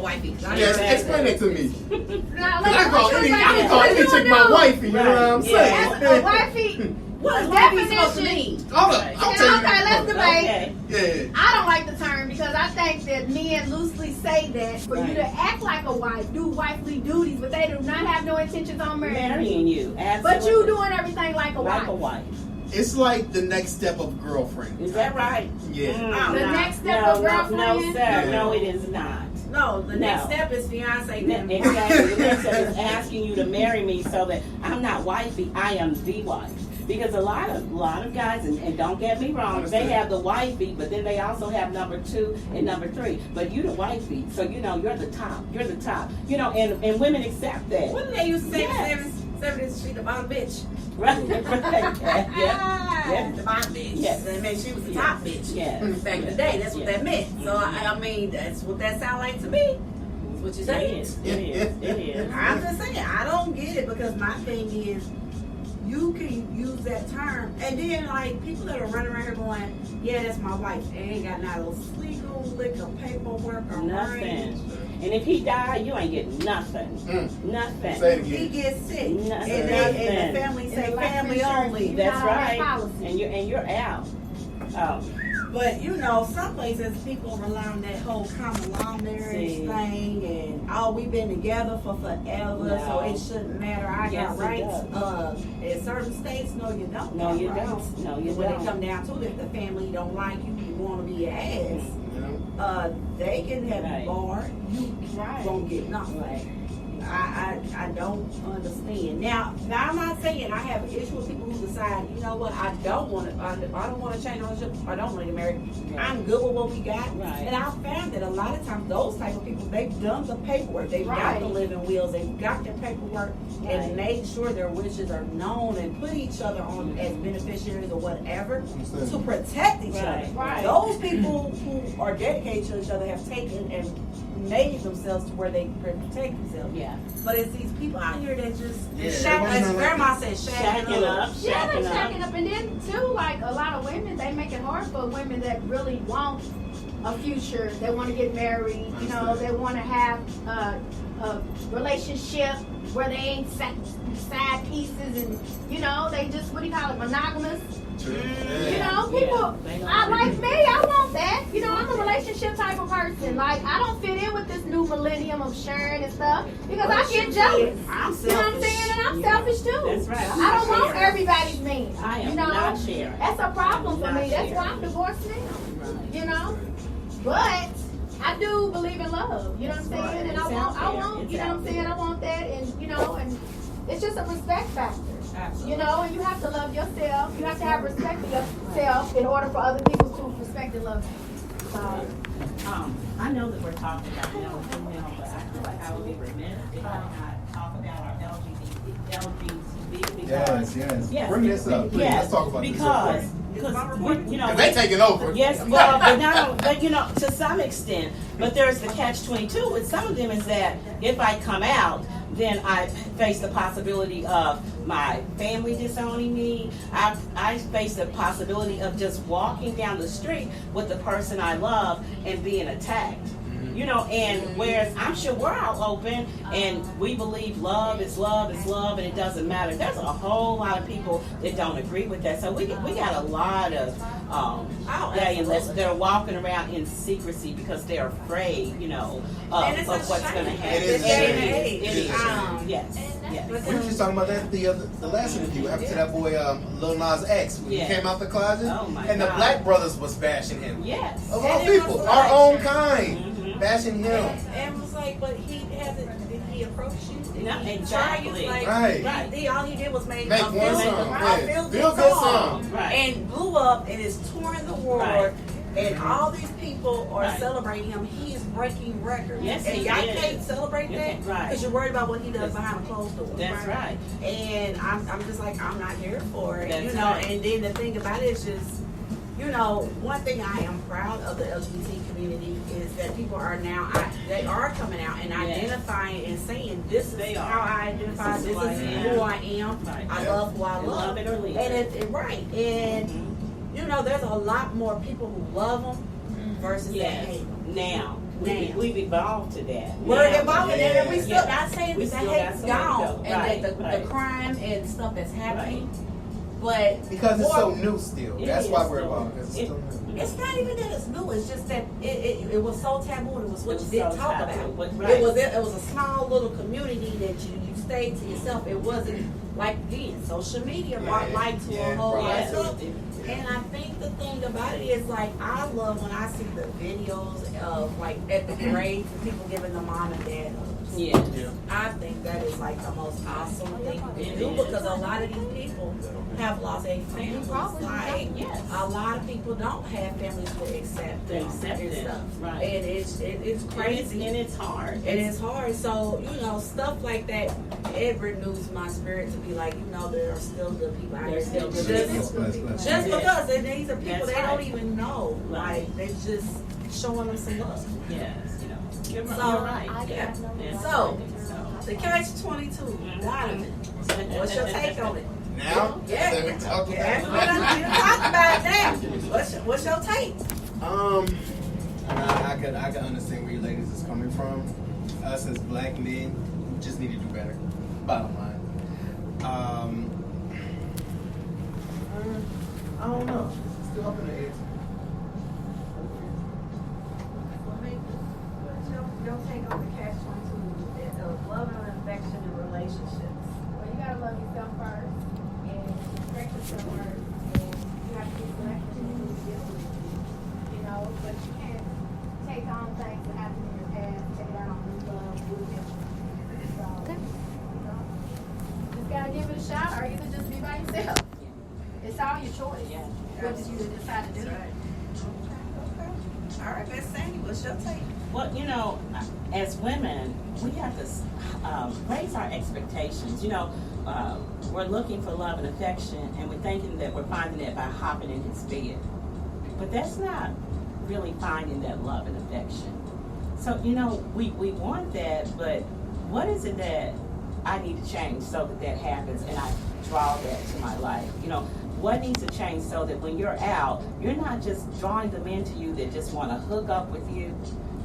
a wifey? Yes, explain it to me. Now, I call any chick my wifey, you know what I'm saying? A wifey. What is wifey supposed to mean? Hold up, I'll tell you. Okay, let's debate. Yeah. I don't like the term because I think that men loosely say that for you to act like a wife, do wifely duties, but they do not have no intentions on Marrying you. Absolutely. But you doing everything like a like wife. a wife. It's like the next step of girlfriend. Is that right? Yeah. The next step no, of girlfriend? No, sir. Yeah. No, it is not. No, the next step is fiance. Then. Exactly. The next step is asking you to marry me so that I'm not wifey, I am the wife. Because a lot of guys, and don't get me wrong, they have the wifey, but then they also have number 2 and number 3. But you the wifey, so you know you're the top. You're the top. You know, and women accept that. Wouldn't they used to say Yes. 70 Street the bottom bitch? Right. Yeah. The bottom bitch. Yes. That meant she was the top bitch. Yes. Back in the day, that's what that meant. So I mean, that's what that sound like to me. That's what you say. It is. I'm just saying, I don't get it because my thing is, you can use that term, and then like people that are running around here going, "Yeah, that's my wife." They ain't got not a legal lick of paperwork or Nothing. And if he died, you ain't getting nothing. Nothing. Say it He again. gets sick, Nothing. and the family say family only. That's right. policy. And you're out. But you know, some places people rely on that whole common law marriage See. thing, and we've been together for forever, No. so it shouldn't matter. I Yes, got it rights. In certain states, no, you don't. No, have you rights. don't. No, you When don't. it come down to it, if the family don't like you, you want to be your ass. They can have Right. you barred. You Right. won't get nothing. Right. I don't understand. Now I'm not saying I have an issue with people who decide, you know what, I don't want to change relationship, I don't want to get married. I'm good with what we got. Right. And I found that a lot of times those type of people, they've done the paperwork, they've got the living wills, they've got their paperwork and made sure their wishes are known and put each other on as beneficiaries or whatever to protect each other. Right. Those people who are dedicated to each other have taken and made themselves to where they protect themselves. Yeah. But it's these people out here that just, Yeah. as Grandma said, Shacking up. Yeah, they're Shacking shacking up. up. And then, too, like a lot of women, they make it hard for women that really want a future. They want to get married. You know, they want to have a relationship where they ain't side pieces and, you know, they just, what do you call it, monogamous. True. You know, people, I like me, I want that. You know, I'm a relationship type of person. Like, I don't fit in with this new millennium of sharing and stuff because I get jealous. I'm You know what I'm saying? And I'm selfish too. That's right. I don't want everybody's man. I am you know? not sharing. That's a problem for I'm me. not That's why sharing. I'm divorced now. Right. You know? But I do believe in love. You know what I'm saying? And It's I out there. want, It's you know what out I'm saying? I want that, and you know, and it's just a respect factor. Absolutely. You know, and you have to love yourself. You have to have respect for yourself in order for other people to respect and love you. So, I know that we're talking about male and female, but I feel like I would be remiss if I did not talk about our LGBT because Bring this up, please. Let's talk about because this. you know, They taking over. yes, well, but you know, to some extent, but there's the catch-22 with some of them is that if I come out, then I face the possibility of my family disowning me. I face the possibility of just walking down the street with the person I love and being attacked. You know, and whereas I'm sure we're all open and we believe love is love is love and it doesn't matter. There's a whole lot of people that don't agree with that. So we got a lot of gay and lesbians that are walking around in secrecy because they're afraid, you know, of what's going to happen. It is It is. Yes. Yes. We were just talking about that the last interview. What happened to that boy Lil Nas X when he came out the closet? Oh my and the God. Black Brothers was bashing him. Yes. Of all And it people, was our like- own kind, Mhm. bashing him. And was like, but he hasn't. Did he approach you? Did No, he exactly. try you? Like, Right. All he did was make Make a one feel, song, a yeah. feel Feel good good song, song. Right. and blew up and is touring the world. Right. And all these people are Right. celebrating him. He is breaking records. Yes, and he y'all is. can't celebrate You that can't, right. because you're worried about what he does That's- behind closed doors. That's right. And I'm just like, I'm not here for it. That's you know, right. and then the thing about it is just, you know, one thing I am proud of the LGBT community is that people are now, they are coming out and Yes. identifying and saying, this They is are. how I identify, This this is is who who I I am. Right. I Yeah. love who I And love. love it or leave And it. right. And, you know, there's a lot more people who love them versus that Yes. hate them. Now, now. We've evolved to that. We're Now, evolving, and we still yeah. not saying We that the still got hate's some way to gone go. and Right, that the right. crime and stuff that's happening, but Because it's more- so new still. It That's is why we're still- involved. Because it's it- still new. It's not even that it's new. It's just that it was so taboo. It was what It you was didn't so talk taboo, about. but It right. was a small little community that you stayed to yourself. It wasn't like then. Social media brought Yeah, light to yeah, a whole brought lot of light to stuff. it. And I think the thing about it is like I love when I see the videos of like at the grades and people giving the mom and dad hugs. Yeah. Yeah. I think that is like the most awesome thing you can It do is. because a lot of these people have lost their families. Like Yes. a lot of people don't have families to accept To them accept and them, stuff. right. And it's crazy. And it's hard. And it's hard. So, stuff like that, it renews my spirit to be like, there are still good people out There's there. still Just, good Bless, bless, bless. just Yeah. because and these are people That's they don't right. even know. Right. Like, they just showing them some love. Yes. You're So, right. yeah. Yes. So, the catch-22, Donovan, what's your take on it? Now? Yeah. That we talked about. Yeah, we done talked about that. What's your take? I can understand where you ladies is coming from. Us as black men, we just need to do better. Bottom line. I don't know. Still up in the air. What's your take on the catch-22 of love and affection in relationships? Well, you gotta love yourself first, and respect yourself first, and you have to be selective in who you deal with, but you can't take on things that happened in your past, take it out on new love, new him. So, just gotta give it a shot, or either just be by yourself. It's all your choice. Yeah. What did you decide to do? All right, Miss Sandy, what's your take? Well, as women, we have to raise our expectations. We're looking for love and affection, and we're thinking that we're finding it by hopping in his bed. But that's not really finding that love and affection. So, we want that, but what is it that I need to change so that happens, and I draw that to my life? What needs to change so that when you're out, you're not just drawing them into you that just want to hook up with you,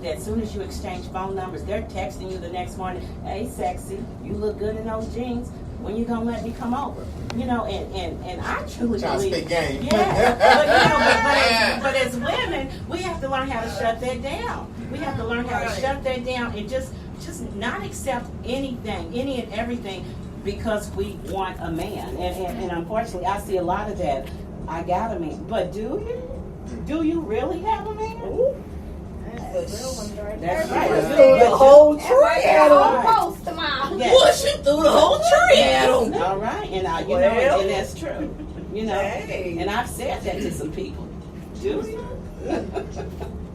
that as soon as you exchange phone numbers, they're texting you the next morning, hey, sexy, you look good in those jeans. When you gonna let me come over? And I truly Trying to believe. spit game. Yeah, but as women, we have to learn how to shut that down. We have to learn how to Right. shut that down and just not accept anything, any and everything, because we want a man. And unfortunately, I see a lot of that. I got a man, but do you? Do you really have a man? That's That's right. Through the whole tree at Whole him. post tomorrow. Yes. Pushing through the whole tree at him. All right, and Well. and that's true. Hey. And I've said that to some people. Do you?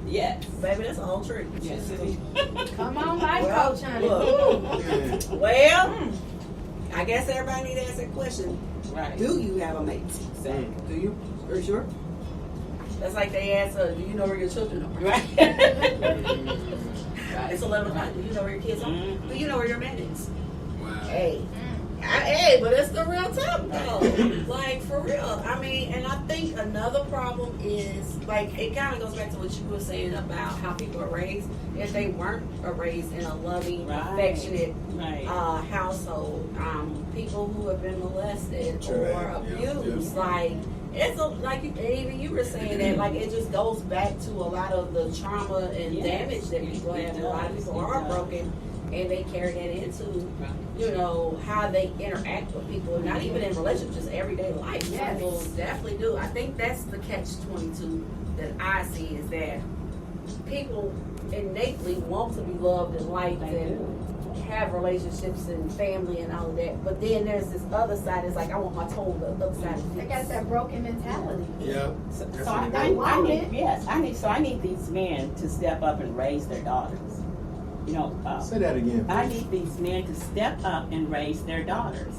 Yes. Baby, that's a whole tree. Yes, it is. Come on, life Well, coach, honey. look. Well, I guess everybody need to ask that question. Right. Do you have a mate? Do you? Are you sure? That's like they ask, do you know where your children are? Right. It's 11 o'clock. Do you know where your kids are? Mhm. Do you know where your man is? Wow. Hey. Hey, but it's the real talk though. Like, for real. I mean, and I think another problem is, like, it kind of goes back to what you were saying about how people are raised. If they weren't raised in a loving, Right. affectionate Right. household, people who have been molested True. or Yeah, abused, yeah. like, it's even you were saying that, like, it just goes back to a lot of the trauma and Yes. damage that people It have. And a lot of does. people It are does. broken, and they carry that into how they interact with people, not even in relationships, just everyday life. Some Yes. people definitely do. I think that's the catch-22 that I see, is that people innately want to be loved and liked They and have relationships and family and all of that. But then there's this other side. It's like, I want my toe the other side of They this. got that broken mentality. Yeah. So That's I what it is. need, yes, I need these men to step up and raise their daughters. Say that again. I need these men to step up and raise their daughters.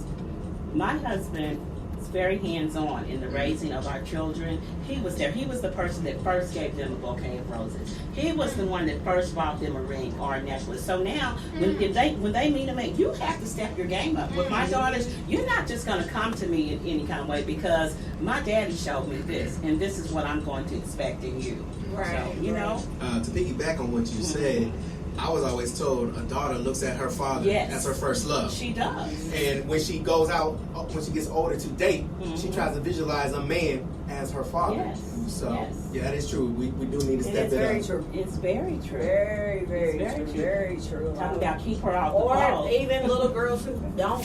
My husband He's very hands-on in the raising of our children. He was there. He was the person that first gave them a bouquet of roses. He was the one that first bought them a ring or a necklace. So now, when they meet a mate, you have to step your game up. With my daughters, you're not just going to come to me in any kind of way because my daddy showed me this, and this is what I'm going to expect in you. Right. So, you know. To piggyback on what you said, I was always told a daughter looks at her father Yes. as her first love. She does. And when she goes out, when she gets older to date, she tries to visualize a man as her father. Yes. So, Yes. yeah, that is true. We do need to And step it's it very up. true. It's very true. Very, very It's true. very true. Very true. Talking about keep her out the Or ball. even little girls who don't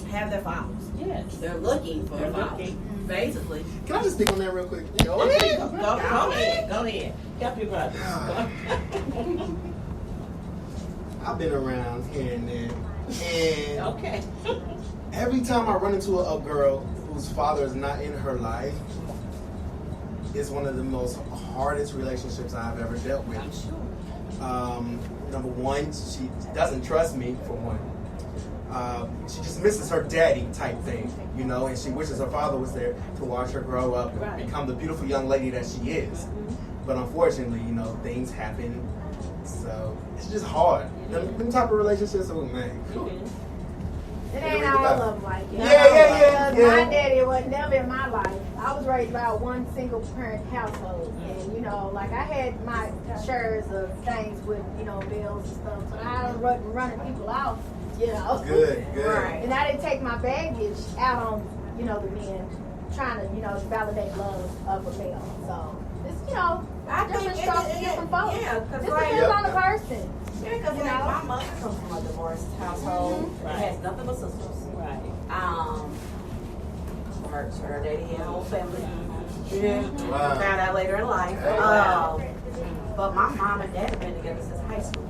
have their fathers. Yes. They're looking for They're a father. looking. Basically. Can I just speak on that real quick? Go ahead. Go ahead. Go ahead. Help your brother. I've been around here and there, and Okay. every time I run into a girl whose father is not in her life, it's one of the most hardest relationships I've ever dealt with. I'm sure. Number one, she doesn't trust me, for one. She just misses her daddy type thing, you know, and she wishes her father was there to watch her grow up and Right. become the beautiful young lady that she is. But unfortunately, you know, things happen, so it's just hard. Them type of relationships, oh man. It ain't all of them like that. Yeah. Because my daddy was never in my life. I was raised by one single parent household. And, you know, like I had my shares of things with, you know, bills and stuff. But I was running people out, you know. Good. Right. And I didn't take my baggage out on, you know, the men trying to, you know, validate love of a male. So, it's, you know, different strokes for different folks. Yeah, because It like, depends on the person. yeah, 'cause you like know? my mother comes from a divorced household. Right. Has nothing but sisters. Right. Her daddy and whole family. Yeah. Wow. Found out later in life. Wow. But my mom and dad have been together since high school.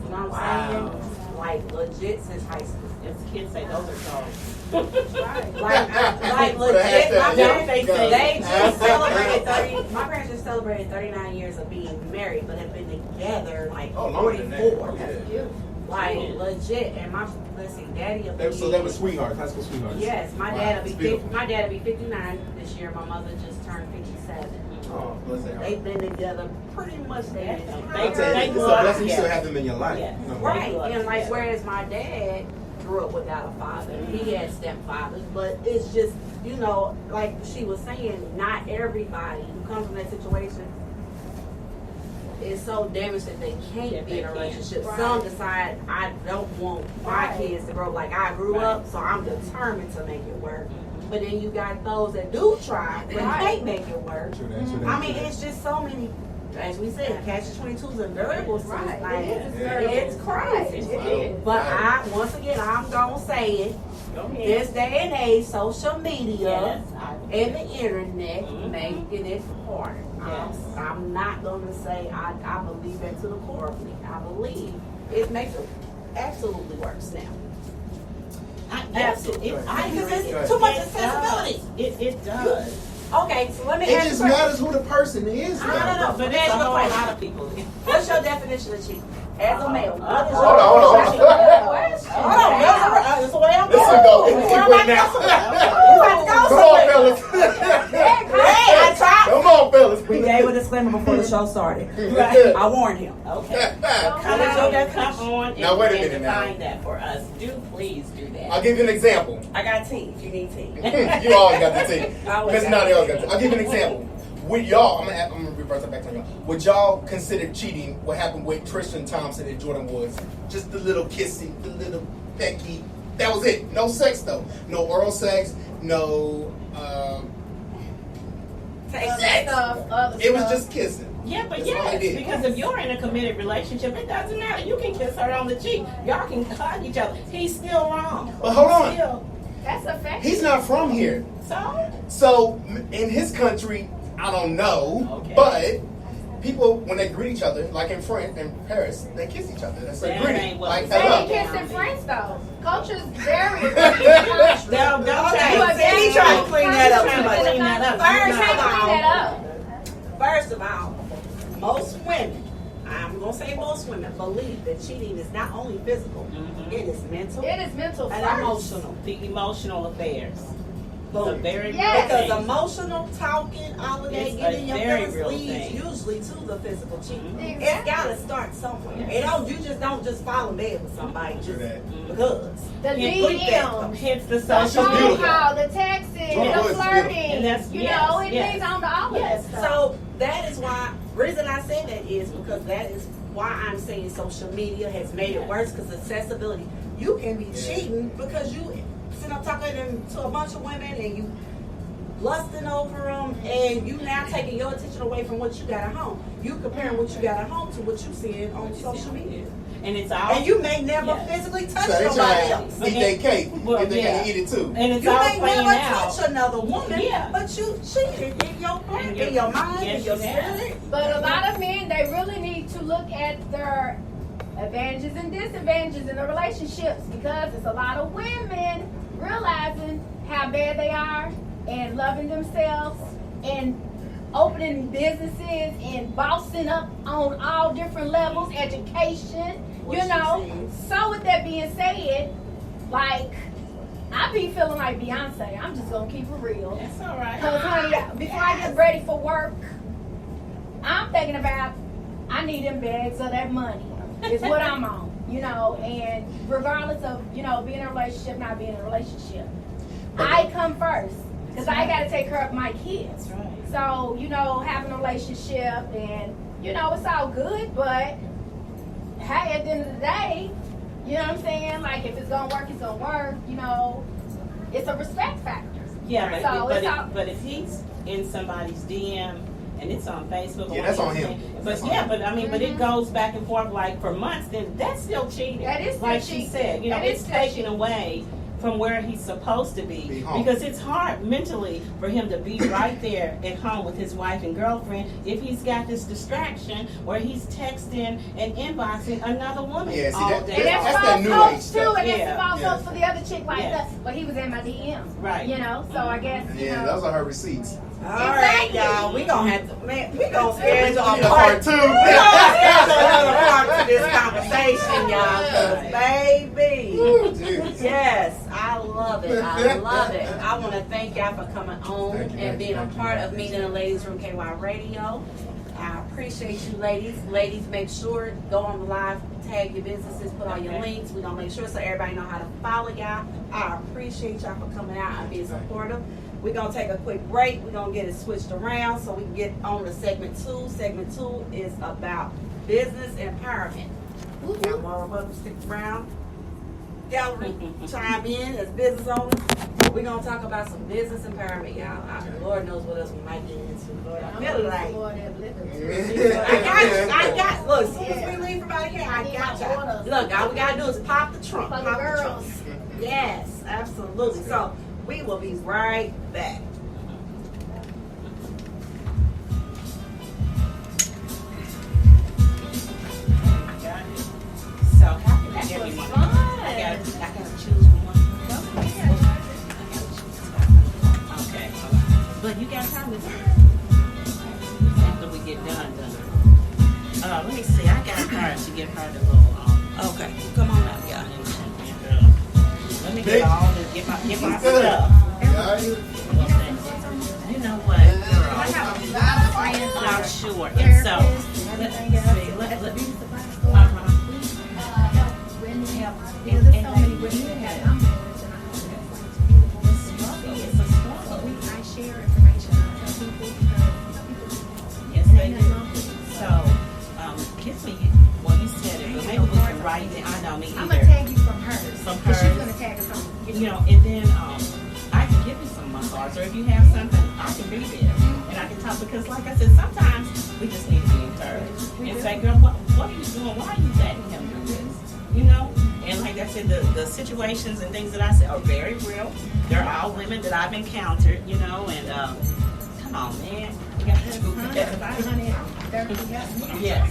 You know what I'm saying? Like legit since high school. As the kids say, those are dogs. Like Put a legit. hashtag, They yeah. just celebrated 30. My parents just celebrated 39 years of being married, but have been together like Oh, longer than that. 44. Yeah. Like legit. And my daddy. So they were sweethearts, high school sweethearts. Yes, my Wow, dad it's will be beautiful. my dad will be 59 this year. My mother just turned 57. Oh, bless their heart. They've been together pretty much their They- I'll entire tell you, they it's grew a up blessing you still together. have them in your life. Yes. No, Right, Right. and like Yeah. whereas my dad grew up without a father, he had stepfathers, but it's just, you know, like she was saying, not everybody who comes from that situation is so damaged that they can't Yeah, be they in a can't. relationship. Right. Some decide I don't want my Right. kids to grow up like I grew Right. up, so I'm determined to make it work. But then you got those that do try but Right. can't make it work. True that, true that, I mean, true that. it's just so many, as we said, catch-22s and variables. to this Right. thing. It is. Yeah. It's crazy. It is. But once again, I'm gonna say it. Go ahead. This day and age, social media Yes. and the internet Mhm. making it harder. Yes. I'm not gonna say I believe that to the core of me. I believe it makes it absolutely worse now. Absolutely. Because it's Right. too much It accessibility. does. It does. Okay, so let me It ask just you a question. matters who the person is. No, though. no, no. But But there's ask a you a whole question. lot of people. What's your definition of cheating? As a male. What is Hold your on, hold on, hold on. definition? Hold on, that's the way I'm This going. will go. This is It's where quick I'm now. going. You have to go Come on, somewhere. fellas. Hey, I tried. Come on, fellas. We gave a disclaimer before the show started. Right. I warned him. Okay. Don't Come on and, Now, wait a and minute now. define that for us. Do please do that. I'll give you an example. I got tea if you need tea. You always got the tea. Always Miss got Naughty the always got the tea. I'll give you an example. Would y'all, I'm gonna reverse it back to y'all. Would y'all consider cheating what happened with Tristan Thompson and Jordan Woods? Just the little kissing, the little pecky. That was it. No sex though. No oral sex. No. It was just kissing. Yeah, but That's all I yes, did. because if you're in a committed relationship, it doesn't matter. You can kiss her on the cheek. Y'all can hug each other. He's still wrong. But hold on. Still, That's a fact. He's not from here. so So in his country, I don't know, Okay. but people when they greet each other, like in France, in Paris, they kiss each other. That's a That greeting, ain't what like we They hello. ain't kissing friends though. Culture's very don't try. You are See, he trying to clean that up too much. Clean that up. First, Clean hang on. that up. First of all, most women, I'm gonna say most women believe that cheating is not only physical, Mhm. it is mental It is mental and first. emotional. The emotional affairs. It's a Boom. very Yes. real Because thing. emotional talking, all of that, It's a getting your very feelings real leads thing. usually to the physical cheating. Mhm. It's gotta start somewhere. You just don't just fall in bed with somebody just True that. because. The Can't put that DM, Hence the the social phone beautiful. media. call, the texting, Jordan the Woods is flirting. beautiful. And that's- You yes, know, it yes. leads on to all of Yes. that stuff. So that is why, reason I say that is because that is why I'm saying social media has made it worse because accessibility. You can be cheating because you sit up talking to a bunch of women and you lusting over them and you now taking your attention away from what you got at home. You comparing what you got at home to what you seeing on social media. And it's all. And you may never Yes. physically So touch they nobody trying else. to eat their cake Well, if they yeah. gonna eat it too. And it's You all may playing never out. touch another woman, Yeah. but you cheated in your brain, And in your mind, yes, in your you have. spirit. But a lot of men, they really need to look at their advantages and disadvantages in the relationships because it's a lot of women realizing how bad they are and loving themselves and opening businesses and bossing up on all different levels, education, What you she know. said. So with that being said, like, I be feeling like Beyonce. I'm just gonna keep it real. That's all right. Cause honey, before I get ready for work, I'm thinking about I need them bags of that money. Is what I'm on, you know. And regardless of being in a relationship, not being in a relationship, I come first because I got to take care of my kids. That's right. So having a relationship and it's all good, but hey, at the end of the day, you know what I'm saying? Like if it's gonna work, it's gonna work. It's a respect factor. Yeah, but, So but, it's if, all- but if he's in somebody's DM and it's on Facebook, or Yeah, that's on anything, him. But That's on yeah, him. but I mean, but it goes back and forth like for months. Then that's still cheating. That is still like cheating. she said. That is It's still taken cheating. away from where he's supposed to Be be home. because it's hard mentally for him to be right there at home with his wife and girlfriend if he's got this distraction where he's texting and inboxing another woman Yeah, see, all that- day. And that's That's that false new hopes age too, stuff. and Yeah. that's false Yeah. hopes for the other chick like Yes. that. But he was in my DM, Right. So I guess Yeah, those are her receipts. All right, Exactly. y'all. We gonna have to, man. We gonna We schedule a need a part part two. We gonna schedule another part to this conversation, y'all. 'Cause baby, Ooh, Jesus. yes, I love it. I love it. I want to thank y'all for coming on Thank you, and being a thank you. part of Meeting in the Ladies Room KY Radio. I appreciate you, ladies. Ladies, make sure go on the live, tag your businesses, put all your Okay. links. We gonna make sure so everybody know how to follow y'all. I appreciate y'all for coming out and being supportive. We're gonna take a quick break. We're gonna get it switched around so we can get on to segment 2. Segment 2 is about business empowerment. Y'all more welcome to stick around. Gallery, chime in as business owners. We're gonna talk about some business empowerment, y'all. Lord knows what else we might get into. Lord, I feel like I got. Look, as soon as we leave from out here, I got y'all. Look, all we gotta do is pop the trunk. For the Pop the trunk. girls. Yes, absolutely. So we will be right back. So how can I get me one? I gotta choose one. Okay, hold on. But you got time to do it after we get done. Let me see. I got her to give her the little. Okay, come on out, y'all. Let me Big. get all the get my Good. stuff. Yeah, you- You know what, girl? Not sure. And so, let's see. Uh-huh. It's a struggle. Yes, they do. So, give me, well, you said it, but maybe we can write it. I know me either. I'm gonna tag you from hers. From Cause she's hers. gonna tag us on. You know, and then I can give you some of my cards, or if you have something, I can be there and I can talk because, like I said, sometimes we just need to be encouraged and say, "Girl, what are you doing? Why are you letting him do this?" You know, and like I said, the situations and things that I said are very real. They're all women that I've encountered, you know, and come on, man, you got to go put that aside. Yes.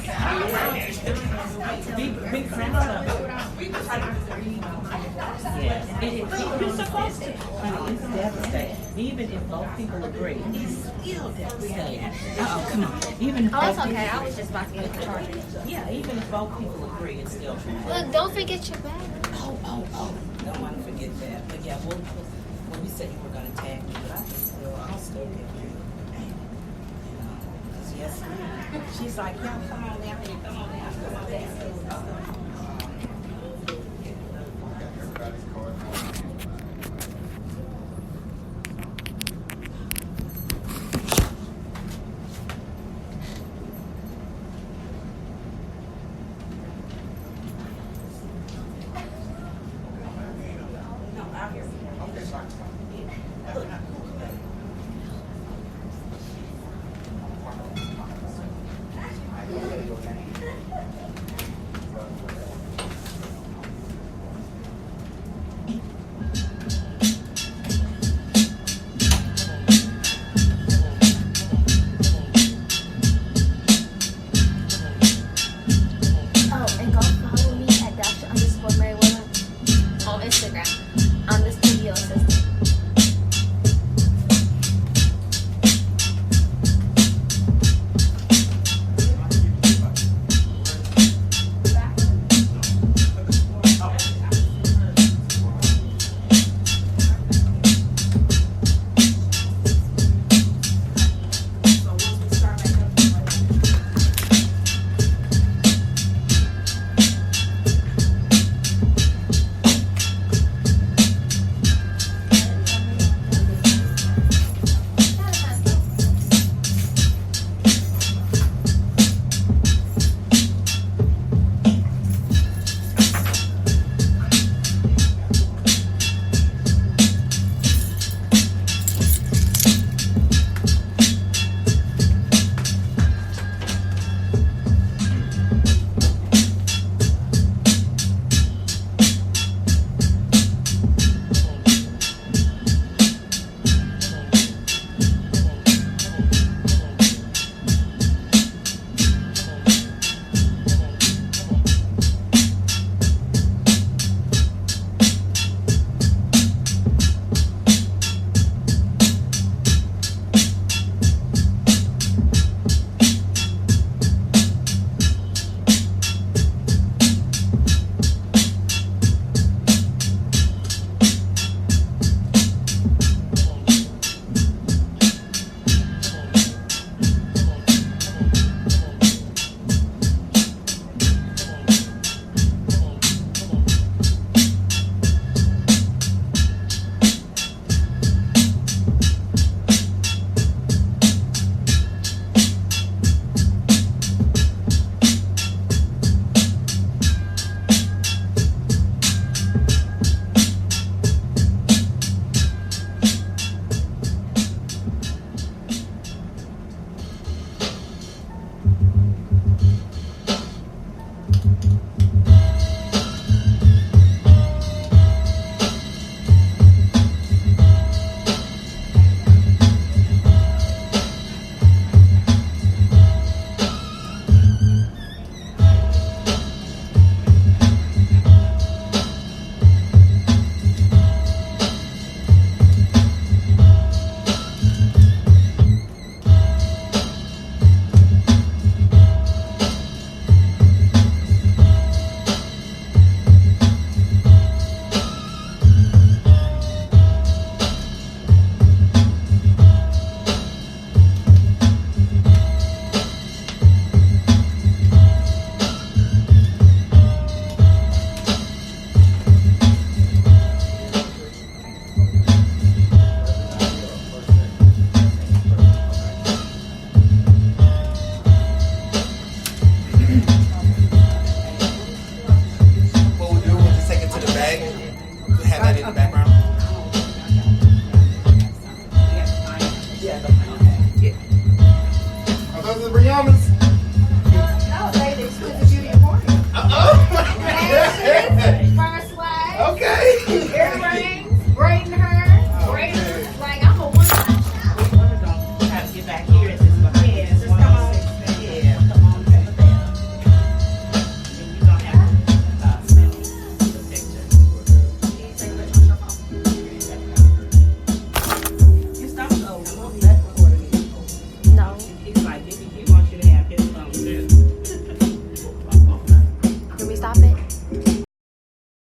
Be proud of it. Yes. You're supposed to. Honey, it's devastating. Even if both people agree, it's still devastating. Uh-oh, come on. Even if Oh, it's both okay. people- I was just about to get the charger. Yeah, even if both people agree, it's still true. Look, don't forget your bag. Oh. Don't want to forget that. But yeah, well, you said you were going to tag me, but I'll still get you. You know, 'cause yes, ma'am. She's like, y'all come on down here, come on down, come on down.